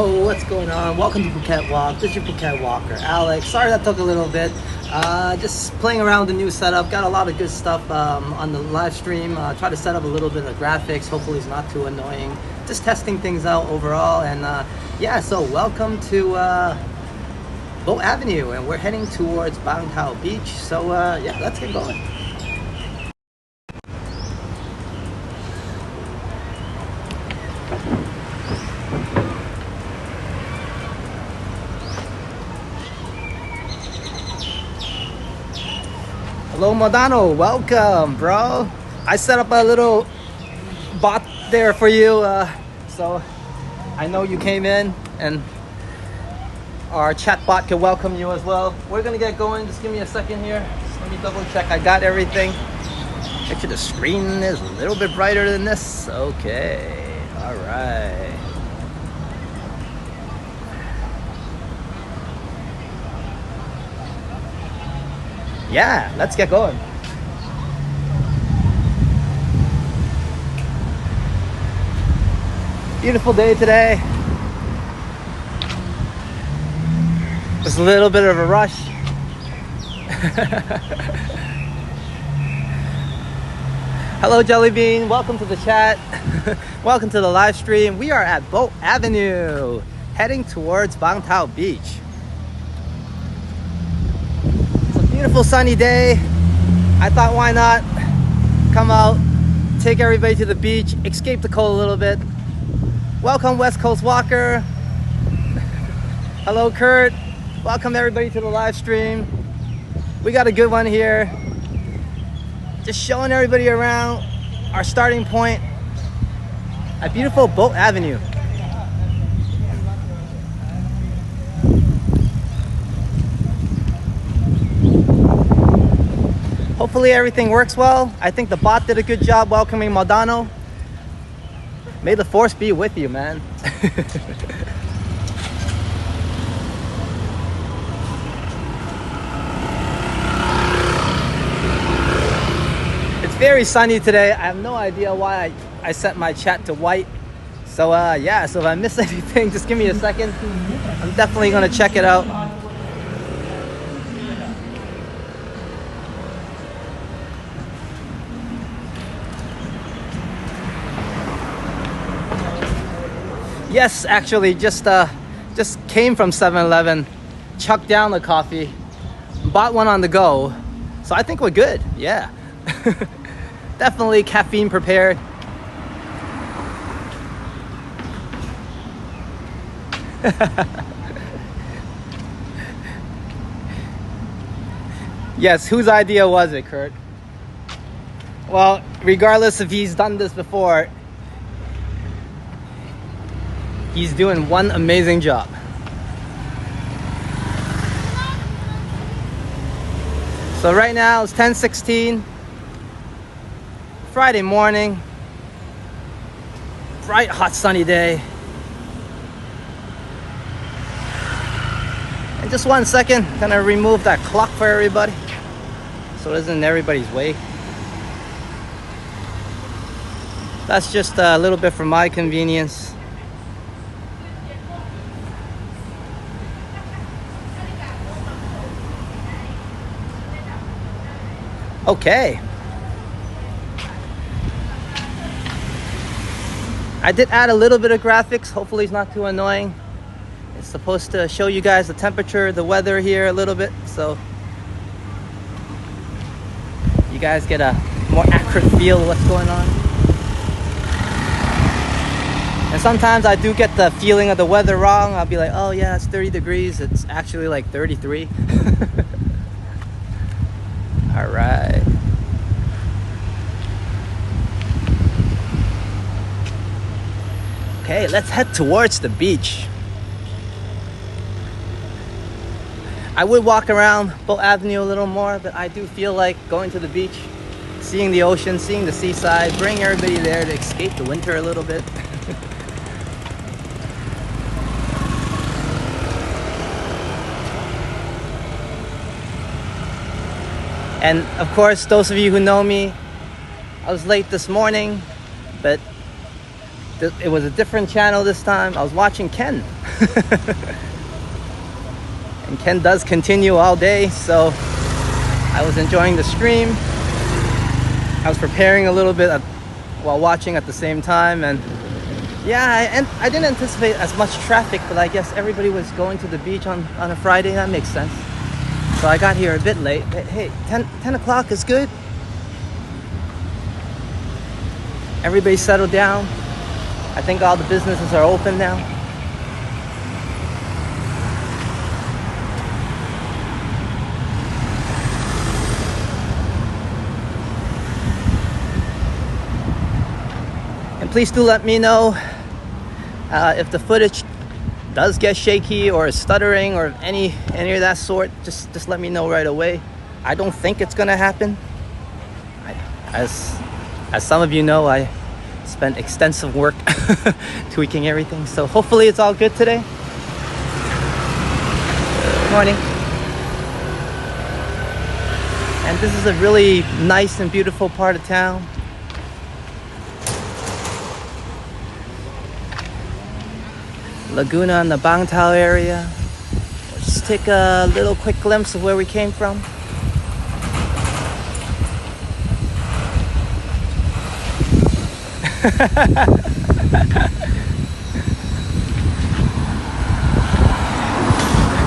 Yo, what's going on? Welcome to Phuket Walk. This is your Phuket Walker, Alex. Sorry that took a little bit. Just playing around with the new setup. Got a lot of good stuff on the live stream. Try to set up a little bit of graphics. Hopefully it's not too annoying. Just testing things out overall. And yeah, so welcome to Boat Avenue. And we're heading towards Bangtao Beach. So yeah, let's get going. Hello Modano, welcome bro. I set up a little bot there for you, so I know you came in and our chat bot can welcome you as well. We're gonna get going, just give me a second here. Just let me double check I got everything. Make sure the screen is a little bit brighter than this. Okay, all right. Yeah, let's get going. Beautiful day today. Just a little bit of a rush. Hello Jellybean, welcome to the chat. Welcome to the live stream. We are at Boat Avenue, heading towards Bangtao Beach. Beautiful sunny day. I thought why not come out, take everybody to the beach, escape the cold a little bit. Welcome West Coast Walker. Hello Kurt. Welcome everybody to the live stream. We got a good one here. Just showing everybody around our starting point at beautiful Boat Avenue. Hopefully everything works well. I think the bot did a good job welcoming Modano. May the force be with you, man. It's very sunny today. I have no idea why I set my chat to white. So yeah, so if I miss anything, just give me a second. I'm definitely gonna check it out. Yes, actually, just came from 7-Eleven, chucked down the coffee, bought one on the go, so I think we're good. Yeah, definitely caffeine prepared. Yes, whose idea was it, Kurt? Well, regardless if he's done this before, he's doing one amazing job. So right now it's 10:16, Friday morning, bright hot sunny day. And just 1 second, gonna remove that clock for everybody so it isn't in everybody's way. That's just a little bit for my convenience. Okay. I did add a little bit of graphics. Hopefully it's not too annoying. It's supposed to show you guys the temperature, the weather here a little bit, so you guys get a more accurate feel of what's going on. And sometimes I do get the feeling of the weather wrong. I'll be like, oh yeah, it's 30 degrees. It's actually like 33. All right. Okay, let's head towards the beach. I would walk around Boat Avenue a little more, but I do feel like going to the beach, seeing the ocean, seeing the seaside, bring everybody there to escape the winter a little bit. And of course, those of you who know me, I was late this morning, but It was a different channel this time. I was watching Ken. And Ken does continue all day, so I was enjoying the stream. I was preparing a little bit while watching at the same time, and yeah, I didn't anticipate as much traffic, but I guess everybody was going to the beach on a Friday. That makes sense. So I got here a bit late. Hey, 10 o'clock is good. Everybody settled down. I think all the businesses are open now. And please do let me know if the footage does get shaky or is stuttering or any of that sort. Just let me know right away. I don't think it's gonna happen. As some of you know, I spent extensive work tweaking everything, so hopefully it's all good today. Good morning. And this is a really nice and beautiful part of town. Laguna in the Bangtao area. Let's just take a little quick glimpse of where we came from.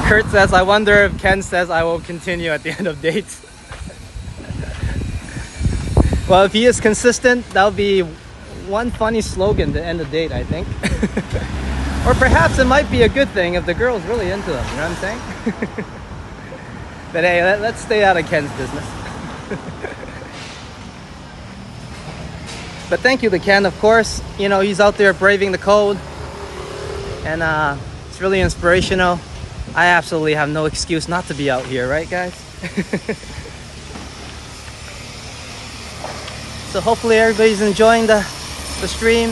Kurt says, I wonder if Ken says I will continue at the end of dates. Well, if he is consistent, that'll be one funny slogan to end the date, I think. Or perhaps it might be a good thing if the girl's really into them, you know what I'm saying? But hey, let's stay out of Ken's business. But thank you to Ken, of course. You know, he's out there braving the cold. And it's really inspirational. I absolutely have no excuse not to be out here, right guys? So hopefully everybody's enjoying the stream.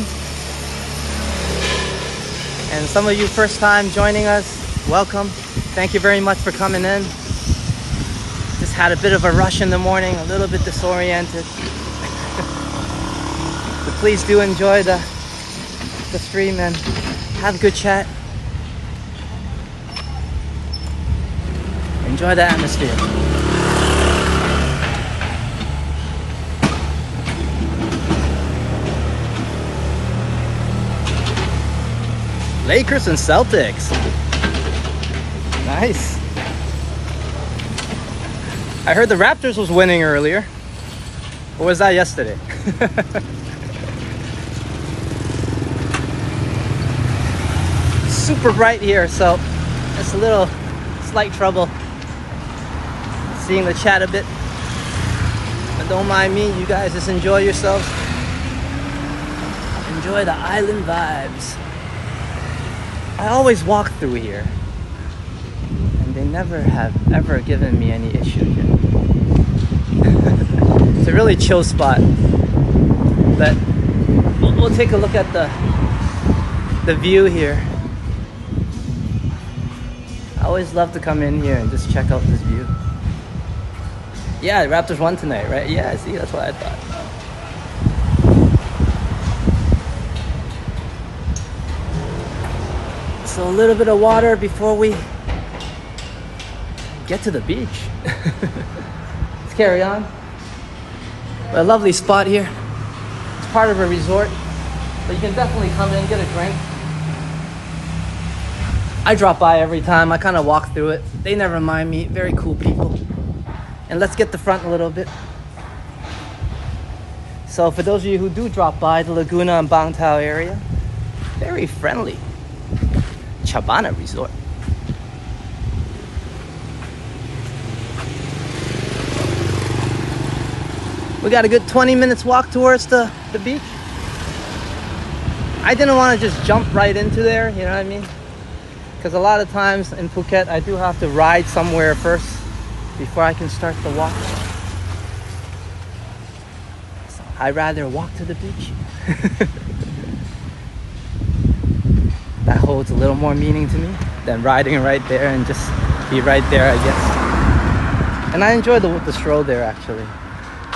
And some of you first time joining us, welcome. Thank you very much for coming in. Just had a bit of a rush in the morning, a little bit disoriented. But please do enjoy the stream and have a good chat. Enjoy the atmosphere. Lakers and Celtics. Nice. I heard the Raptors was winning earlier. Or was that yesterday? Super bright here, so it's a little slight trouble seeing the chat a bit. But don't mind me, you guys just enjoy yourselves. Enjoy the island vibes. I always walk through here, and they never have ever given me any issue here. It's a really chill spot. But we'll take a look at the view here. I always love to come in here and just check out this view. Yeah, the Raptors won tonight, right? Yeah, see, that's what I thought. So a little bit of water before we get to the beach. Let's carry on. A lovely spot here. It's part of a resort, but you can definitely come in, get a drink. I drop by every time. I kind of walk through it. They never mind me. Very cool people. And let's get the front a little bit. So for those of you who do drop by the Laguna and Bangtao area, very friendly. Cabana Resort. We got a good 20 minutes walk towards the beach. I didn't want to just jump right into there, you know what I mean? Because a lot of times in Phuket, I do have to ride somewhere first before I can start the walk. So I'd rather walk to the beach. That holds a little more meaning to me than riding right there and just be right there, I guess. And I enjoy the stroll there, actually.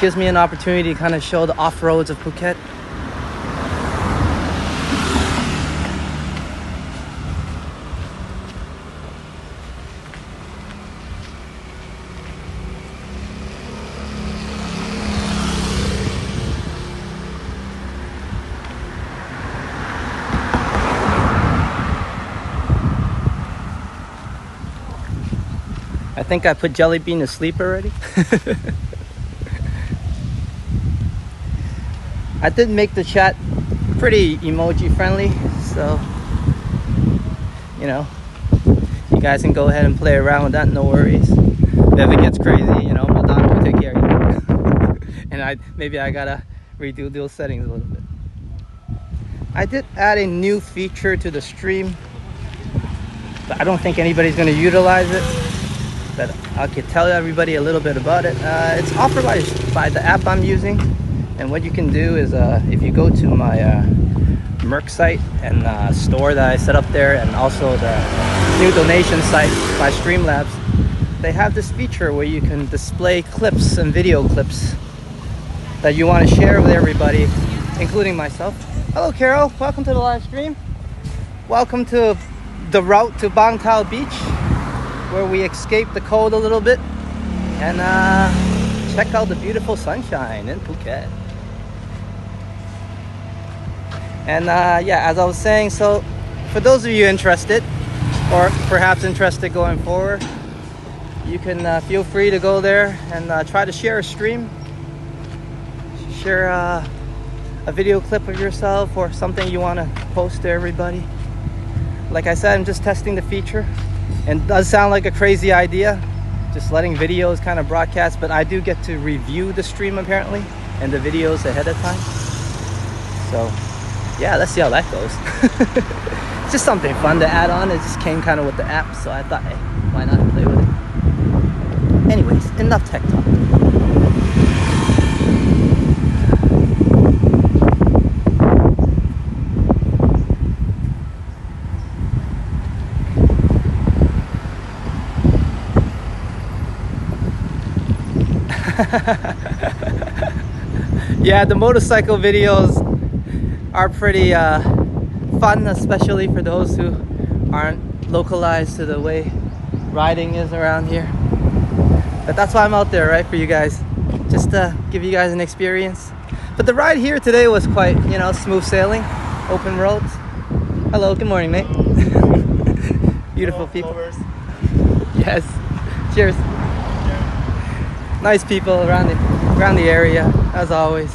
Gives me an opportunity to kind of show the off-roads of Phuket. think I put Jelly Bean to sleep already. I did make the chat pretty emoji friendly, so you know, you guys can go ahead and play around with that, no worries. If it gets crazy, you know, Madonna will take care of you. And maybe I gotta redo those settings a little bit. I did add a new feature to the stream, but I don't think anybody's gonna utilize it. But I could tell everybody a little bit about it. It's offered by the app I'm using. And what you can do is if you go to my Merc site and store that I set up there, and also the new donation site by Streamlabs, they have this feature where you can display clips and video clips that you want to share with everybody, including myself. Hello Carol, welcome to the live stream. Welcome to the route to Bangtao Beach, where we escape the cold a little bit and check out the beautiful sunshine in Phuket. And yeah, as I was saying, so for those of you interested, or perhaps interested going forward, you can feel free to go there and try to share a stream, share a video clip of yourself or something you want to post to everybody. Like I said, I'm just testing the feature, and it does sound like a crazy idea, just letting videos kind of broadcast, but I do get to review the stream apparently and the videos ahead of time. So yeah, let's see how that goes. It's just something fun to add on. It just came kind of with the app, so I thought, hey, why not play with it? Anyways, enough tech talk. Yeah, the motorcycle videos are pretty fun, especially for those who aren't localized to the way riding is around here. But that's why I'm out there, right, for you guys, just to give you guys an experience. But the ride here today was quite, you know, smooth sailing, open roads. Hello, good morning, mate. Beautiful people. Yes, cheers. Nice people around the area, as always.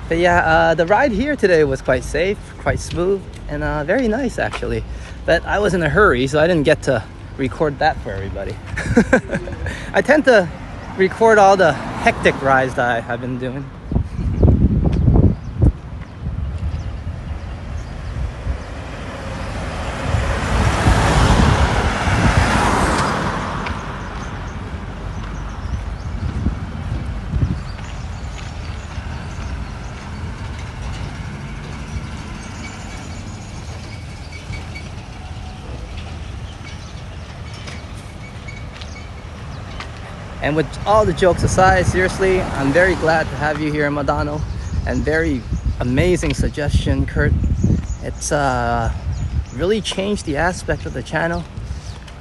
But yeah, the ride here today was quite safe, quite smooth, and very nice actually. But I was in a hurry, so I didn't get to record that for everybody. I tend to record all the hectic rides that I've been doing. And with all the jokes aside, seriously, I'm very glad to have you here in Madano, and very amazing suggestion, Kurt. It's really changed the aspect of the channel,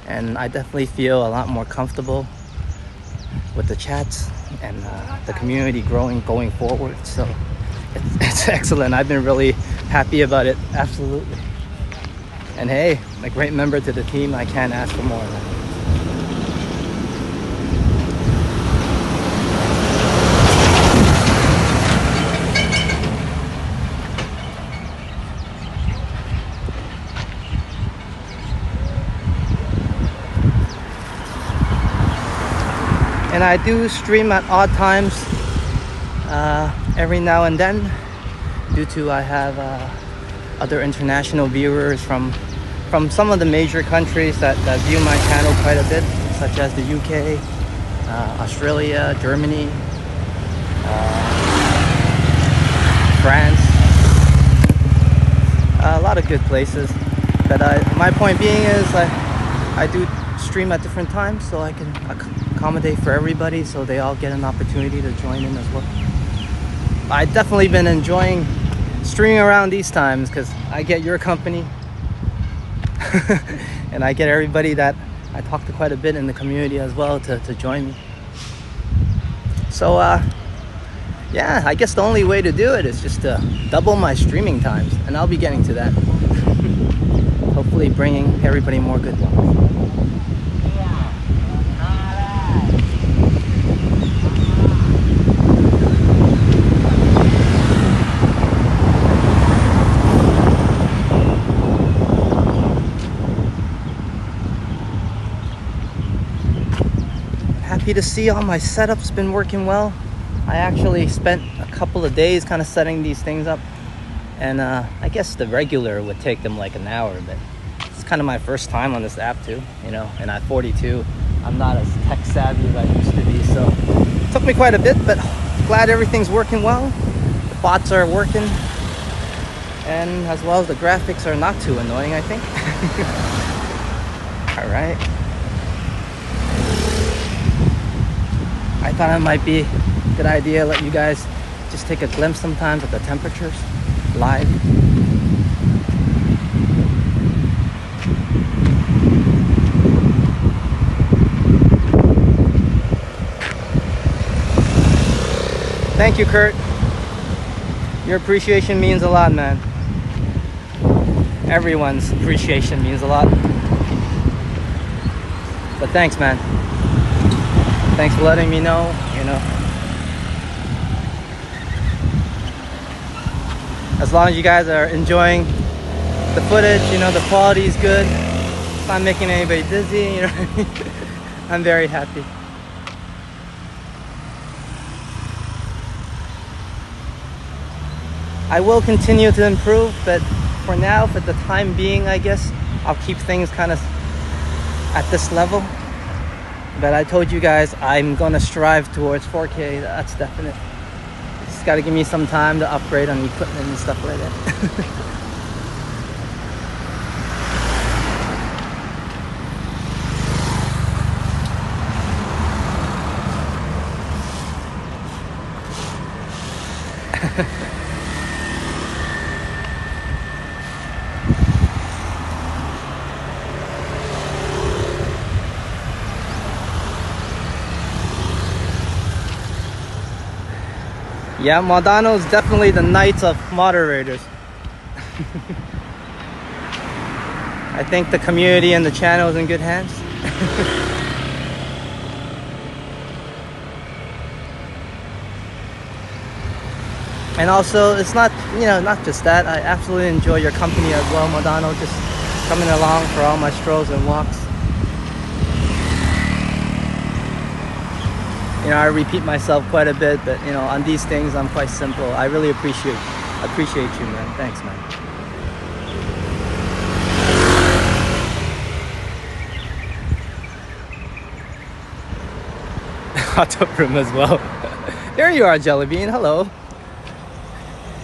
and I definitely feel a lot more comfortable with the chats and the community growing going forward. So it's excellent. I've been really happy about it, absolutely. And hey, a great member to the team, I can't ask for more. And I do stream at odd times every now and then, due to I have other international viewers from some of the major countries that view my channel quite a bit, such as the UK, Australia, Germany, France, a lot of good places. But my point being is I do stream at different times, so I can accommodate for everybody, so they all get an opportunity to join in as well. I've definitely been enjoying streaming around these times because I get your company and I get everybody that I talk to quite a bit in the community as well to join me. So yeah, I guess the only way to do it is just to double my streaming times, and I'll be getting to that. Hopefully bringing everybody more good ones. Happy to see all my setup's been working well. I actually spent a couple of days kind of setting these things up, and I guess the regular would take them like an hour, but it's kind of my first time on this app too, you know, and at 42 I'm not as tech savvy as I used to be, so it took me quite a bit, but glad everything's working well. The bots are working, and as well as the graphics are not too annoying, I think. All right, I thought it might be a good idea to let you guys just take a glimpse sometimes of the temperatures live. Thank you, Kurt. Your appreciation means a lot, man. Everyone's appreciation means a lot. But thanks, man. Thanks for letting me know, you know. As long as you guys are enjoying the footage, you know, the quality is good. It's not making anybody dizzy, you know. I'm very happy. I will continue to improve, but for now, for the time being, I guess, I'll keep things kind of at this level. But I told you guys I'm gonna strive towards 4K, that's definite. Just gotta give me some time to upgrade on equipment and stuff like that. Yeah, Modano is definitely the knights of moderators. I think the community and the channel is in good hands. And also, it's not, you know, not just that. I absolutely enjoy your company as well, Modano, just coming along for all my strolls and walks. You know, I repeat myself quite a bit, but you know, on these things, I'm quite simple. I really appreciate you, man. Thanks, man. Hot tub room as well. There you are, Jellybean. Hello.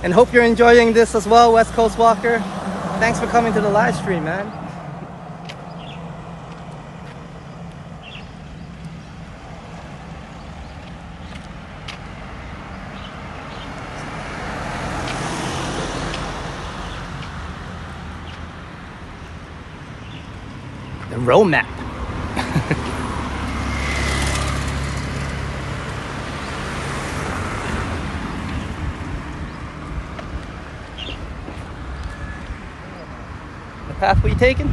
And hope you're enjoying this as well, West Coast Walker. Thanks for coming to the live stream, man. The road map. The path we taking?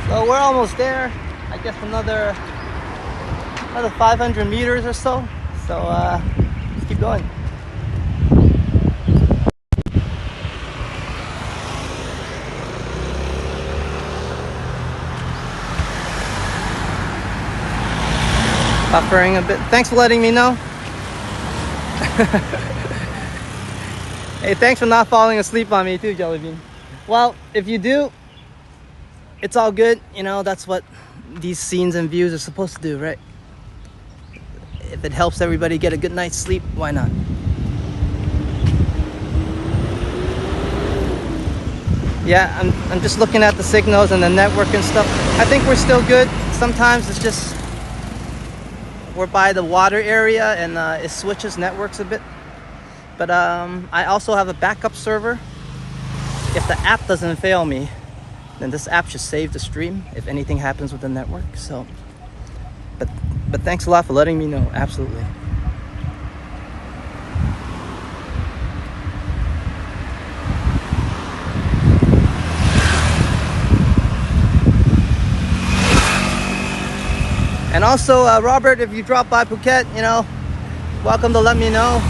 So we're almost there. I guess another 500 meters or so. So let's keep going. Buffering a bit. Thanks for letting me know. Hey, thanks for not falling asleep on me too, Jellybean. Well, if you do, it's all good. You know, that's what these scenes and views are supposed to do, right? If it helps everybody get a good night's sleep, why not? Yeah, I'm just looking at the signals and the network and stuff. I think we're still good. Sometimes it's just we're by the water area and it switches networks a bit. But I also have a backup server. If the app doesn't fail me, then this app should save the stream if anything happens with the network. So, but thanks a lot for letting me know. Absolutely. And also, Robert, if you drop by Phuket, you know, welcome to let me know.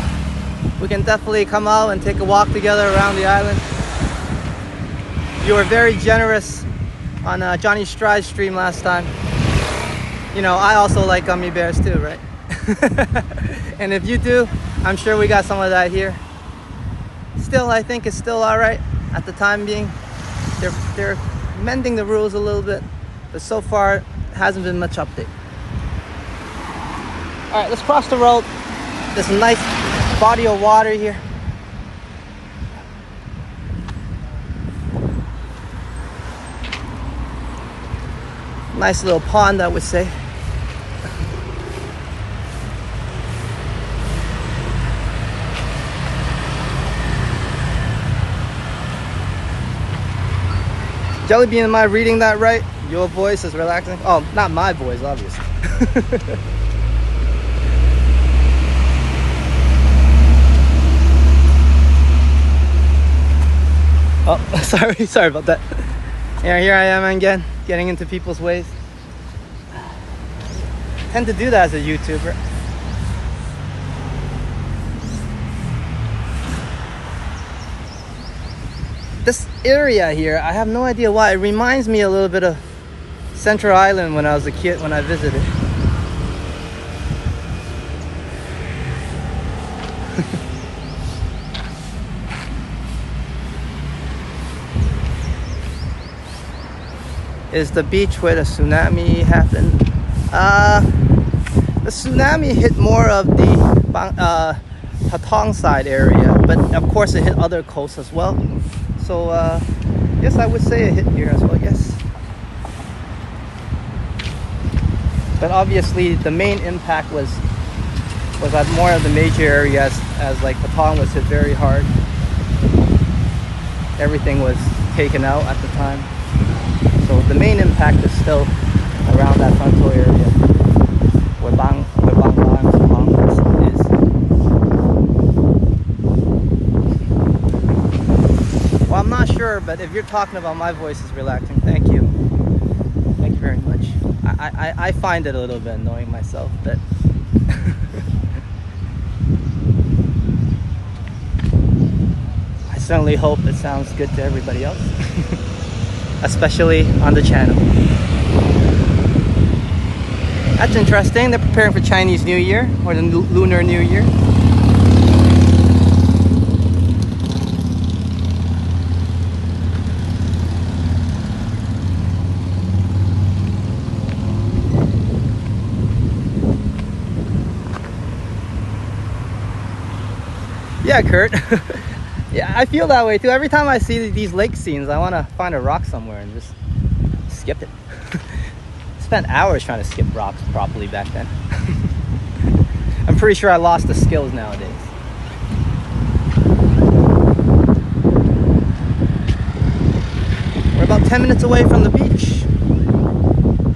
We can definitely come out and take a walk together around the island. You were very generous on Johnny Stride's stream last time. You know, I also like gummy bears too, right? And if you do, I'm sure we got some of that here. Still, I think it's still all right at the time being. They're mending the rules a little bit, but so far hasn't been much update. All right, let's cross the road. There's a nice body of water here. Nice little pond, I would say. Jellybean, am I reading that right? Your voice is relaxing. Oh, not my voice, obviously. Oh, sorry about that. Yeah, here I am again, getting into people's ways. I tend to do that as a YouTuber. This area here, I have no idea why. It reminds me a little bit of Central Island when I was a kid, when I visited. Is the beach where the tsunami happened? The tsunami hit more of the Patong side area, but of course it hit other coasts as well. So yes, I would say it hit here as well, yes. But obviously the main impact was at more of the major areas, as like Patong was hit very hard. Everything was taken out at the time. So the main impact is still around that frontal area where Bangtao and Phuket is. Well, I'm not sure, but if you're talking about my voice is relaxing, thank you. Thank you very much. I find it a little bit annoying myself, but I certainly hope it sounds good to everybody else. Especially on the channel. That's interesting. They're preparing for Chinese New Year or the Lunar New Year. Yeah, Kurt. Yeah, I feel that way too. Every time I see these lake scenes, I want to find a rock somewhere and just skip it. Spent hours trying to skip rocks properly back then. I'm pretty sure I lost the skills nowadays. We're about 10 minutes away from the beach.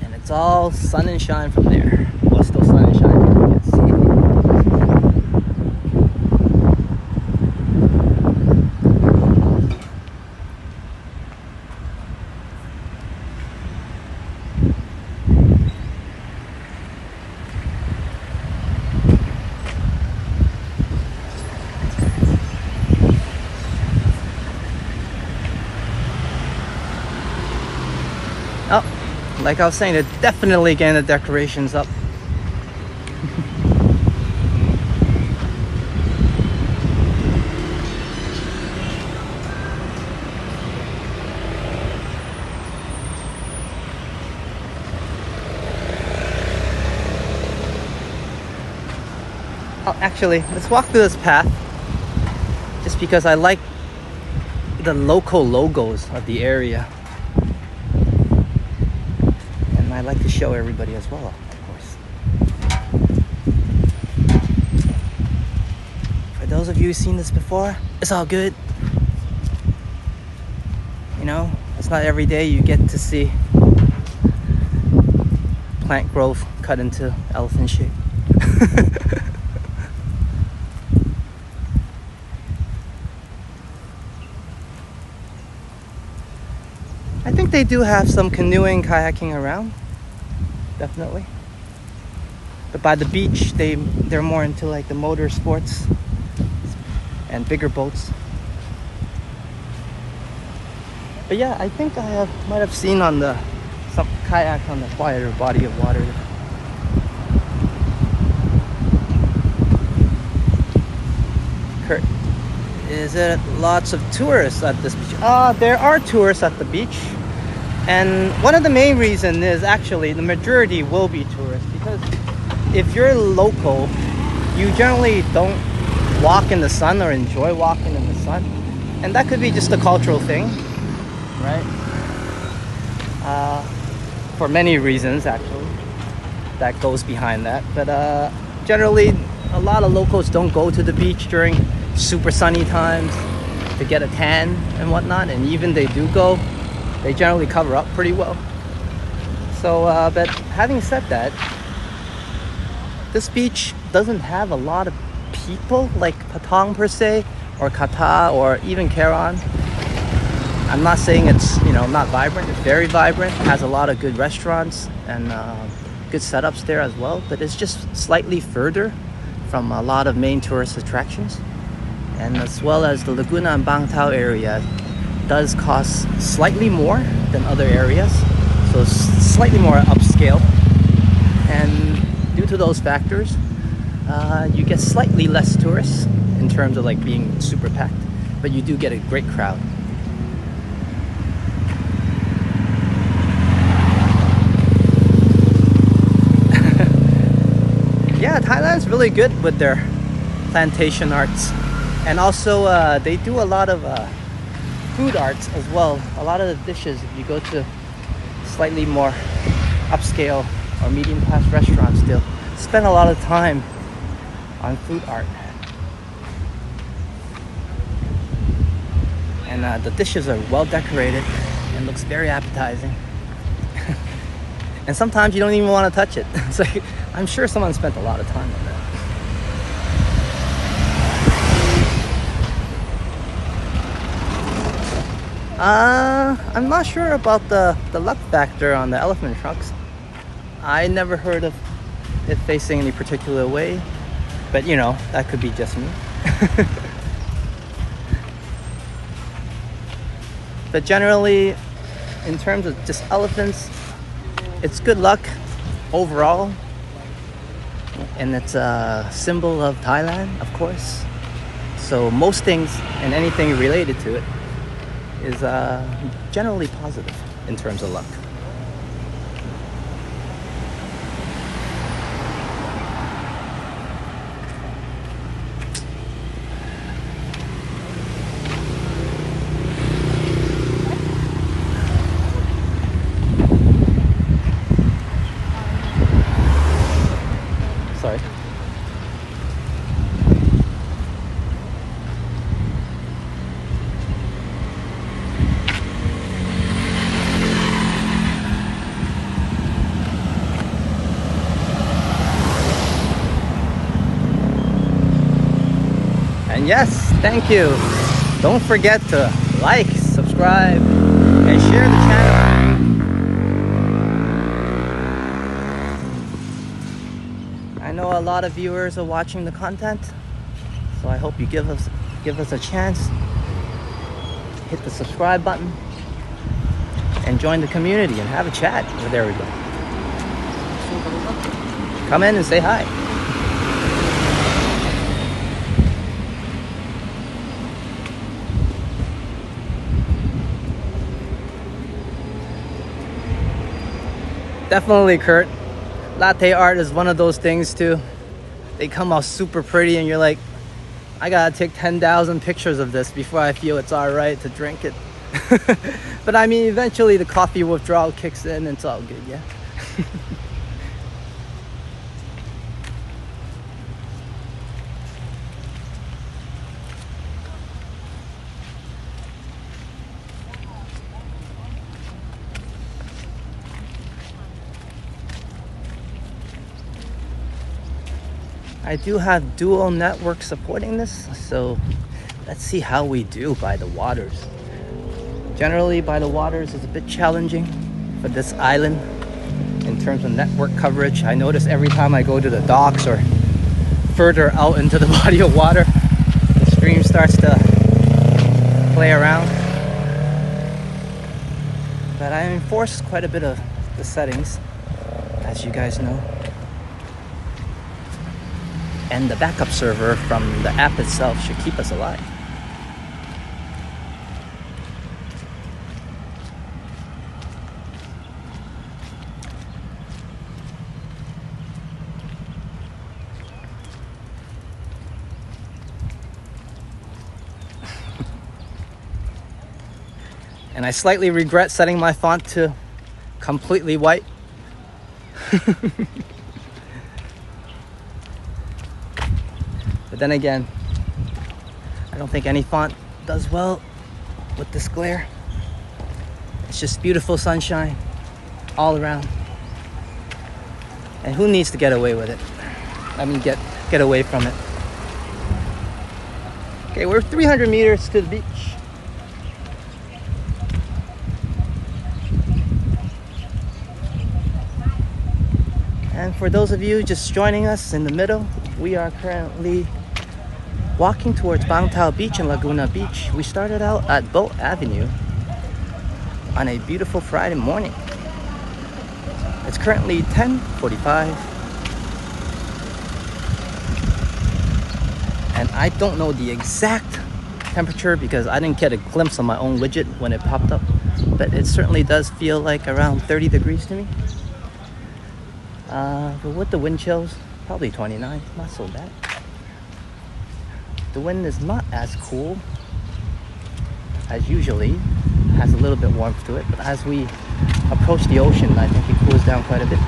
And it's all sun and shine from there. Well, still sun and shine, yes. Oh, like I was saying, they're definitely getting the decorations up. Oh, actually, let's walk through this path just because I like the local logos of the area. And I like to show everybody as well, of course. For those of you who've seen this before, it's all good. You know, it's not every day you get to see plant growth cut into elephant shape. I think they do have some canoeing, kayaking around, definitely. But by the beach, they're more into like the motor sports and bigger boats. But yeah, I think I might have seen on some kayak on the quieter body of water. Kurt, is it lots of tourists at this beach? There are tourists at the beach. And one of the main reasons is actually the majority will be tourists, because if you're local, you generally don't walk in the sun or enjoy walking in the sun. And that could be just a cultural thing, right? For many reasons, actually, that goes behind that. But generally, a lot of locals don't go to the beach during super sunny times to get a tan and whatnot. And even they do go, they generally cover up pretty well. So, but having said that, this beach doesn't have a lot of people like Patong per se, or Kata, or even Karon. I'm not saying it's, you know, not vibrant. It's very vibrant. It has a lot of good restaurants and good setups there as well. But it's just slightly further from a lot of main tourist attractions. And as well as the Laguna and Bangtao area does cost slightly more than other areas. So it's slightly more upscale. And due to those factors, you get slightly less tourists in terms of like being super packed. But you do get a great crowd. Yeah, Thailand's really good with their plantation arts. And also they do a lot of food arts as well. A lot of the dishes, if you go to slightly more upscale or medium class restaurants, they'll spend a lot of time on food art. And the dishes are well decorated and looks very appetizing. And sometimes you don't even want to touch it. It's like, I'm sure someone spent a lot of time on that. I'm not sure about the luck factor on the elephant trunks. I never heard of it facing any particular way, but you know, that could be just me. But generally, in terms of just elephants, it's good luck overall, and it's a symbol of Thailand, of course. So most things and anything related to it is generally positive in terms of luck. Sorry. And yes, thank you. Don't forget to like, subscribe, and share the channel. I know a lot of viewers are watching the content, so I hope you give us a chance. Hit the subscribe button and join the community and have a chat. Oh, there we go. Come in and say hi. Definitely, Kurt. Latte art is one of those things too. They come out super pretty and you're like, I gotta take 10,000 pictures of this before I feel it's alright to drink it. But I mean, eventually the coffee withdrawal kicks in and it's all good, yeah? I do have dual network supporting this, so let's see how we do by the waters. Generally, by the waters is a bit challenging for this island in terms of network coverage. I notice every time I go to the docks or further out into the body of water, the stream starts to play around. But I enforce quite a bit of the settings, as you guys know. And the backup server from the app itself should keep us alive. And I slightly regret setting my font to completely white. But then again, I don't think any font does well with this glare. It's just beautiful sunshine all around. And who needs to get away with it? I mean, get away from it. Okay, we're 300 meters to the beach. And for those of you just joining us in the middle, we are currently walking towards Bangtao Beach and Laguna Beach. We started out at Boat Avenue on a beautiful Friday morning. It's currently 10:45. And I don't know the exact temperature because I didn't get a glimpse on my own widget when it popped up. But it certainly does feel like around 30 degrees to me. But with the wind chills, probably 29, not so bad. The wind is not as cool as usually, has a little bit warmth to it, but as we approach the ocean, I think it cools down quite a bit.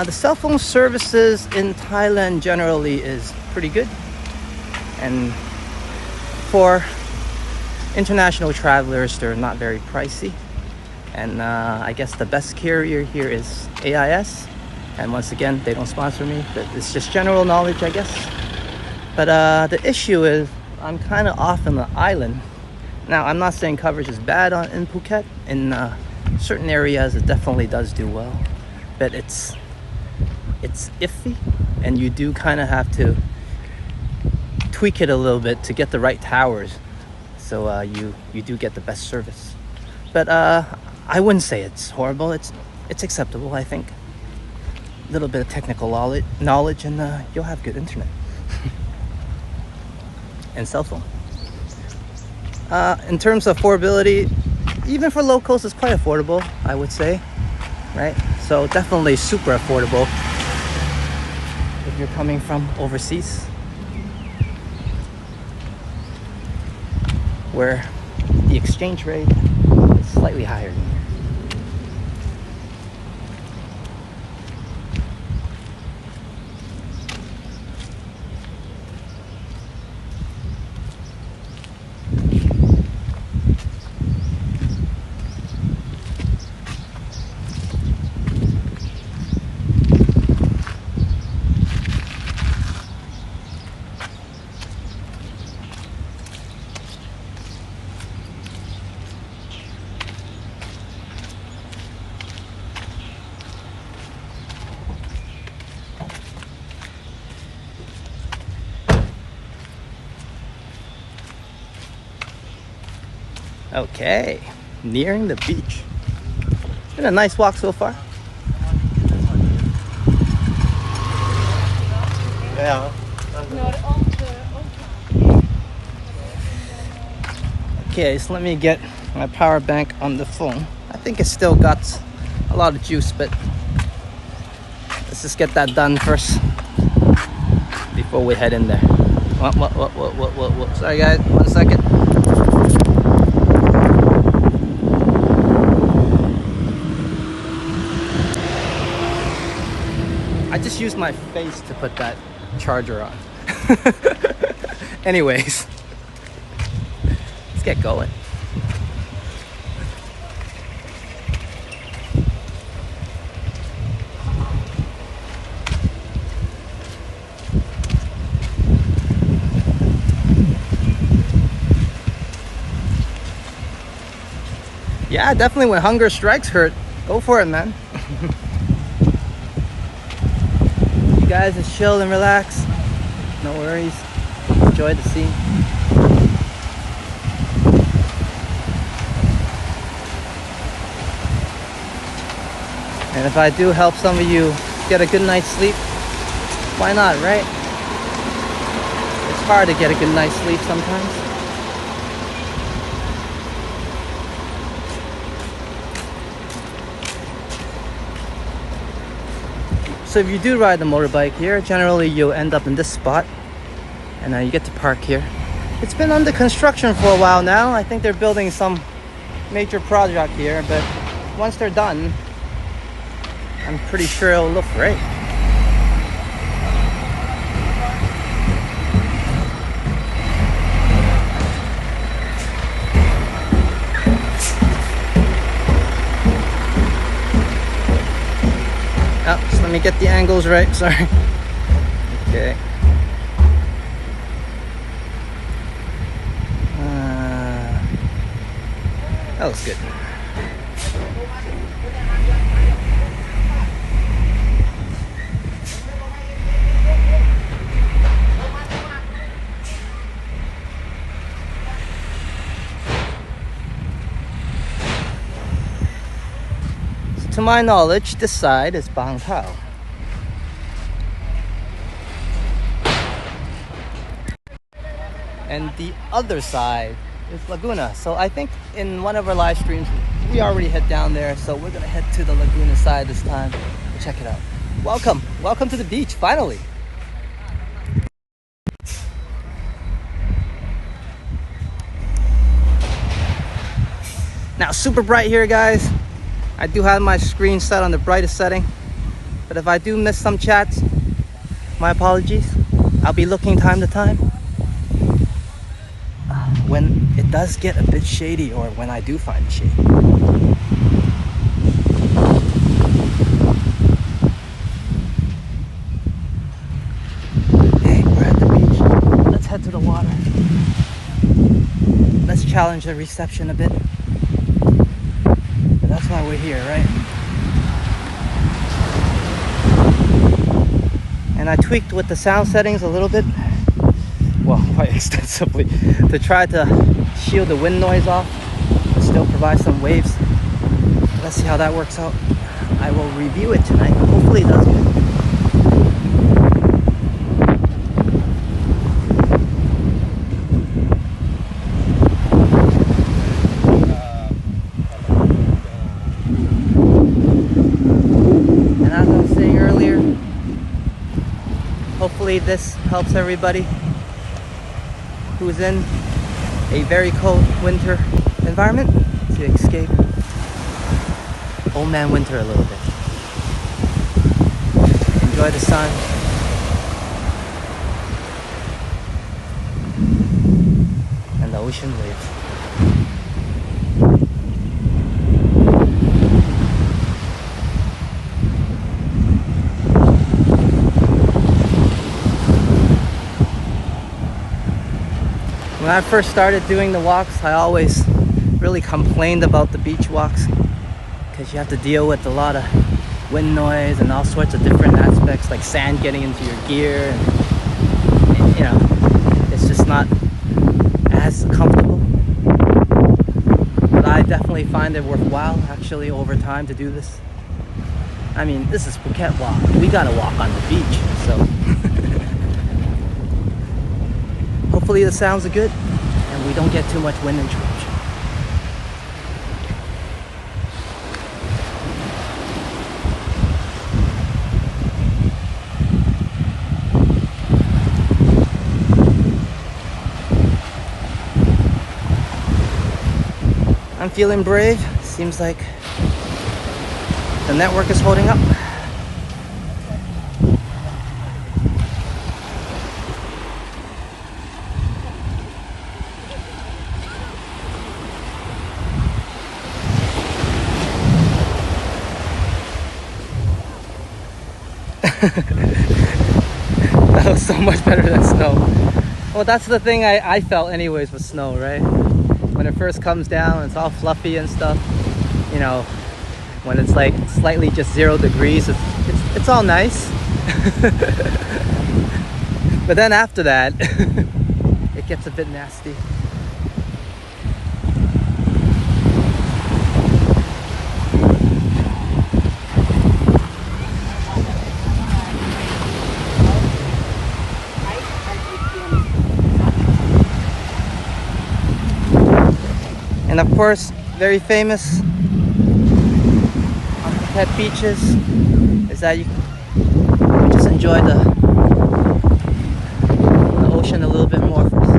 The cell phone services in Thailand generally is pretty good. And for international travelers, they're not very pricey. And I guess the best carrier here is AIS. And once again, they don't sponsor me, but it's just general knowledge, I guess. But the issue is I'm kind of off in the island. Now, I'm not saying coverage is bad in Phuket. In certain areas, it definitely does do well. But it's iffy, and you do kind of have to tweak it a little bit to get the right towers, so you do get the best service. But I wouldn't say it's horrible. It's acceptable, I think. A little bit of technical knowledge, and you'll have good internet and cell phone. In terms of affordability, even for locals, it's quite affordable, I would say, right? So definitely super affordable if you're coming from overseas, where the exchange rate is slightly higher than here. Okay, nearing the beach. It's been a nice walk so far. Yeah. Okay, so let me get my power bank on the phone. I think it's still got a lot of juice, but let's just get that done first before we head in there. What? Sorry guys, 1 second. I just used my face to put that charger on. Anyways, get going. Yeah, definitely when hunger strikes hurt, go for it, man. You guys just chill and relax. No worries. Enjoy the scene. And if I do help some of you get a good night's sleep, why not, right? It's hard to get a good night's sleep sometimes. So if you do ride the motorbike here, generally you'll end up in this spot, and you get to park here. It's been under construction for a while now. I think they're building some major project here, but once they're done, I'm pretty sure it'll look great. Oh, just let me get the angles right, sorry. Okay. That looks good. So to my knowledge, this side is Bangtao. And the other side is Laguna. So I think in one of our live streams, we already head down there. So we're gonna head to the Laguna side this time. Check it out. Welcome to the beach, finally. Now, super bright here, guys. I do have my screen set on the brightest setting, but if I do miss some chats, my apologies. I'll be looking time to time. When it does get a bit shady, or when I do find it shady. Hey, we're at the beach. Let's head to the water. Let's challenge the reception a bit. But that's why we're here, right? And I tweaked with the sound settings a little bit. Well, quite extensively, to try to shield the wind noise off, but still provide some waves. Let's see how that works out. I will review it tonight. Hopefully it does good. And as I was saying earlier, hopefully this helps everybody who's in a very cold winter environment to escape old man winter a little bit. Enjoy the sun. And the ocean waves. When I first started doing the walks, I always really complained about the beach walks because you have to deal with a lot of wind noise and all sorts of different aspects, like sand getting into your gear, and you know, it's just not as comfortable. But I definitely find it worthwhile actually over time to do this. I mean, this is Phuket walk. We gotta walk on the beach, so hopefully the sounds are good and we don't get too much wind interruption. I'm feeling brave. Seems like the network is holding up. That was so much better than snow. Well, that's the thing I felt anyways with snow, right? When it first comes down, it's all fluffy and stuff. You know, when it's like slightly just 0 degrees, it's all nice. But then after that, it gets a bit nasty. And of course, very famous on Phuket beaches is that you just enjoy the ocean a little bit more first.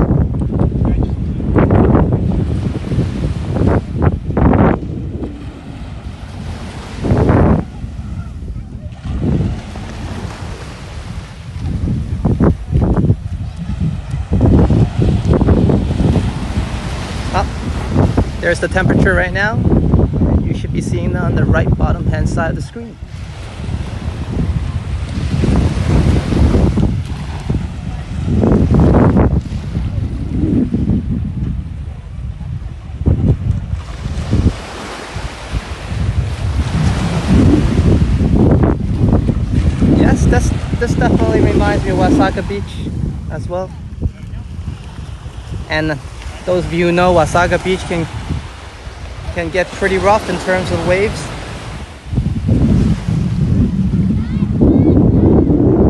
There's the temperature right now. You should be seeing that on the right bottom hand side of the screen. Yes, this definitely reminds me of Wasaga Beach as well. And those of you who know, Wasaga Beach can get pretty rough in terms of waves.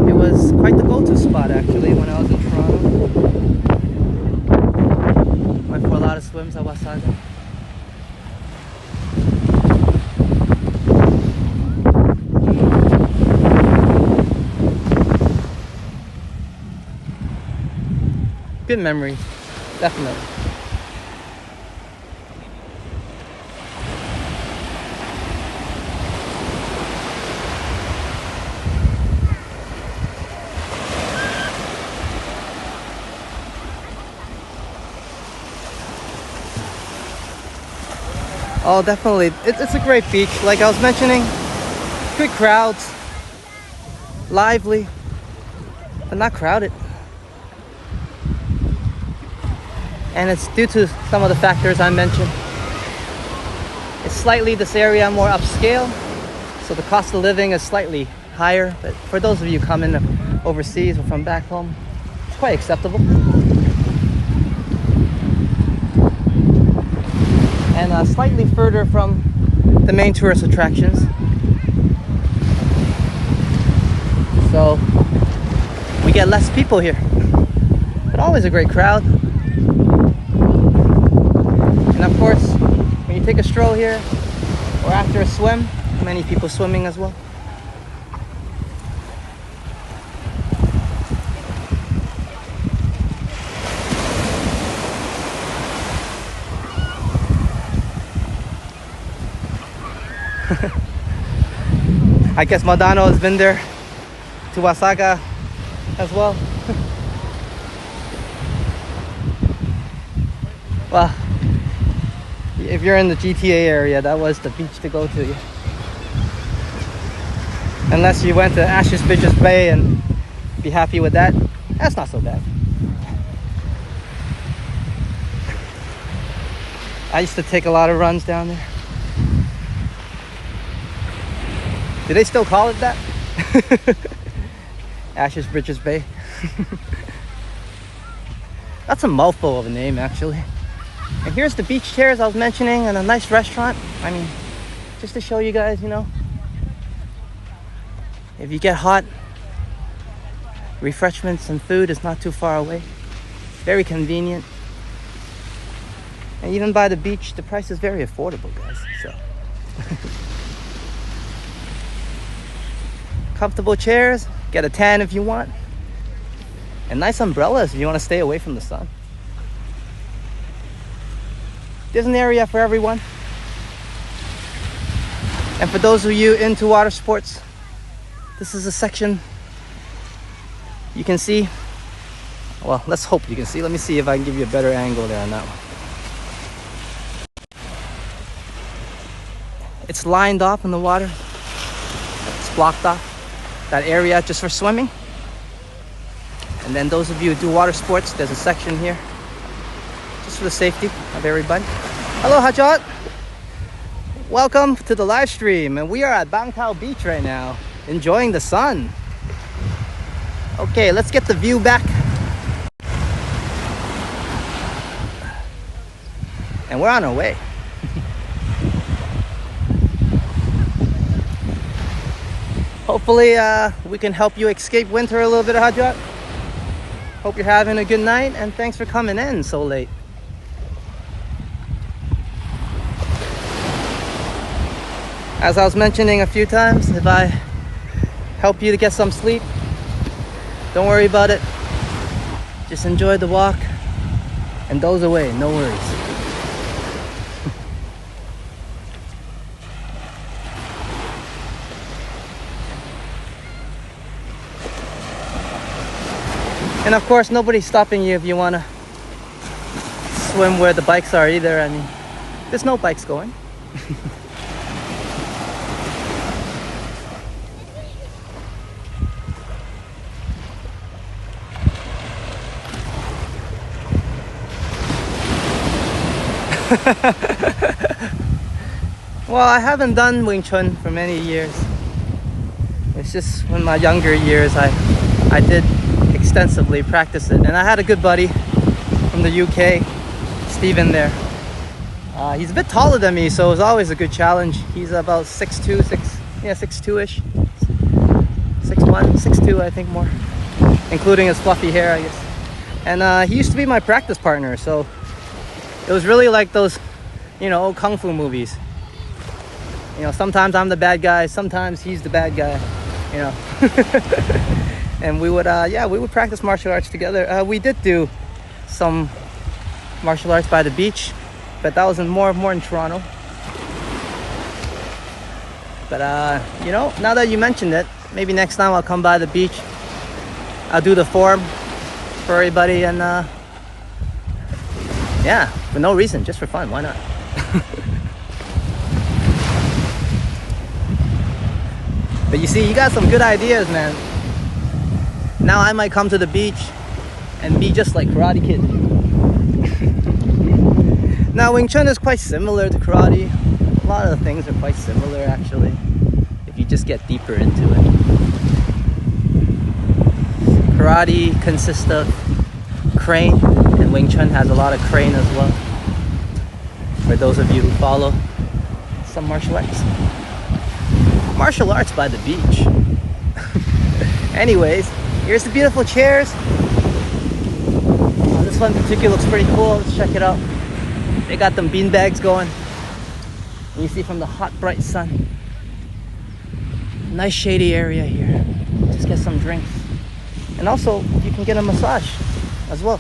It was quite the go-to spot actually when I was in Toronto. Went for a lot of swims at Wasaga. Good memories, definitely. Oh, definitely. It's a great beach. Like I was mentioning, good crowds, lively, but not crowded. And it's due to some of the factors I mentioned. It's slightly, this area more upscale, so the cost of living is slightly higher. But for those of you coming overseas or from back home, it's quite acceptable. And slightly further from the main tourist attractions. So we get less people here, but always a great crowd. And of course, when you take a stroll here or after a swim, many people swimming as well. I guess Madano has been there to Wasaga as well. Well, if you're in the GTA area, that was the beach to go to. Unless you went to Ashes Bridges Bay and be happy with that, that's not so bad. I used to take a lot of runs down there. Do they still call it that? Ashes Bridges Bay. That's a mouthful of a name, actually. And here's the beach chairs I was mentioning and a nice restaurant. I mean, just to show you guys, you know, if you get hot, refreshments and food is not too far away. Very convenient. And even by the beach, the price is very affordable, guys. So comfortable chairs, get a tan if you want, and nice umbrellas if you want to stay away from the sun. There's an area for everyone. And for those of you into water sports, this is a section you can see. Well, let's hope you can see. Let me see if I can give you a better angle there on that one. It's lined off in the water. It's blocked off. that area just for swimming. And then those of you who do water sports, there's a section here just for the safety of everybody. Hello, Hajat. Welcome to the live stream. And we are at Bangtao Beach right now, enjoying the sun. Okay, let's get the view back. And we're on our way. Hopefully we can help you escape winter a little bit, Hajat. Hope you're having a good night, and thanks for coming in so late. As I was mentioning a few times, if I help you to get some sleep, don't worry about it. Just enjoy the walk and doze away, no worries. And of course, nobody's stopping you if you want to swim where the bikes are either. I mean, there's no bikes going. Well, I haven't done Wing Chun for many years. It's just in my younger years I did extensively practice it, and I had a good buddy from the UK, Steven there. He's a bit taller than me, so it was always a good challenge. He's about 6'2", 6'2"-ish, 6'1", 6'2", I think more, including his fluffy hair, I guess. And he used to be my practice partner, so it was really like those, old kung fu movies. Sometimes I'm the bad guy, sometimes he's the bad guy, And we would, we would practice martial arts together. We did do some martial arts by the beach, but that was more in Toronto. But, now that you mentioned it, maybe next time I'll come by the beach. I'll do the form for everybody, and, for no reason, just for fun. Why not? But you see, you got some good ideas, man. Now I might come to the beach and be just like Karate Kid. Now Wing Chun is quite similar to karate. A lot of the things are quite similar actually, if you just get deeper into it. Karate consists of crane, and Wing Chun has a lot of crane as well. For those of you who follow some martial arts. Martial arts by the beach. Anyways, here's the beautiful chairs. This one in particular looks pretty cool. Let's check it out. They got them bean bags going. And you see from the hot, bright sun. Nice shady area here. Just get some drinks. And also, you can get a massage as well.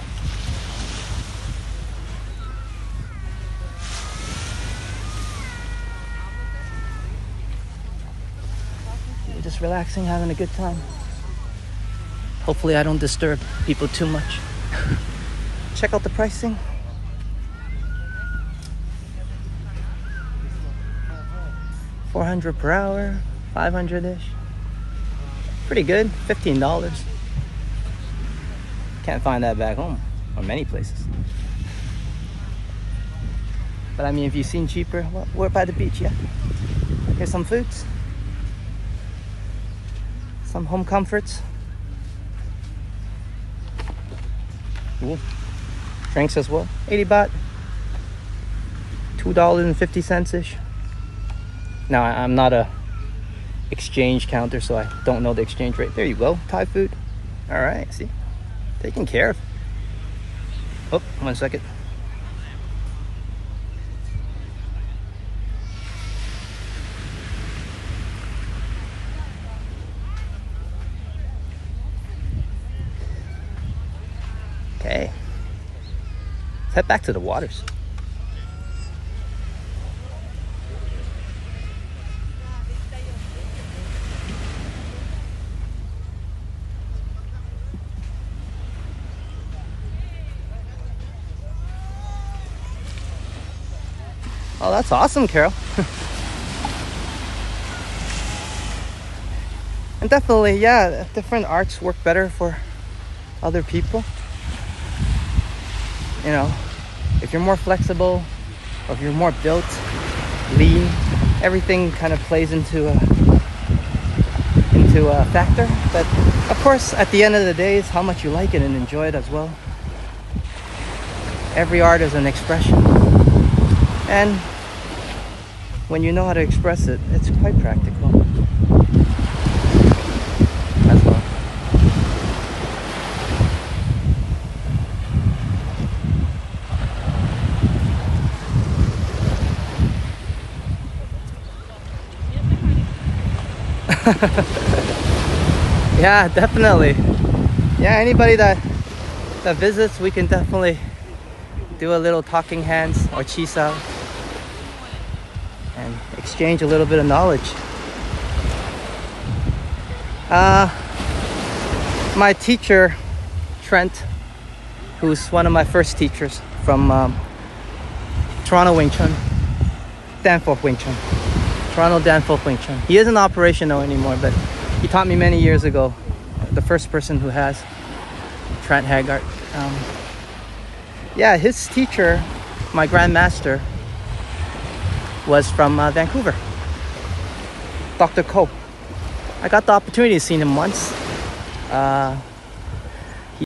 We're just relaxing, having a good time. Hopefully I don't disturb people too much. Check out the pricing. $400 per hour, 500-ish. Pretty good, $15. Can't find that back home, or many places. But I mean, if you've seen cheaper, well, we're by the beach, yeah. Here's some foods. Some home comforts. Ooh. Drinks as well. 80 baht. $2.50-ish. Now, I'm not a exchange counter, so I don't know the exchange rate. There you go. Thai food. All right, see? Taken care of. Oh, 1 second. Okay. Let's head back to the waters. Oh, that's awesome, Carol. And definitely, yeah, different arts work better for other people. You know, if you're more flexible, or if you're more built, lean, everything kind of plays into a factor. But of course, at the end of the day, it's how much you like it and enjoy it as well. Every art is an expression, and when you know how to express it, it's quite practical as well. Yeah, definitely. Yeah, anybody that visits, we can definitely do a little talking hands or chisa and exchange a little bit of knowledge. My teacher, Trent, who's one of my first teachers from Toronto Wing Chun, Danforth Wing Chun. Toronto Danforth Wing Chun. He isn't operational anymore, but he taught me many years ago. The first person who has, Trent Haggart. Yeah, his teacher, my grandmaster, was from Vancouver, Dr. Ko. I got the opportunity to see him once.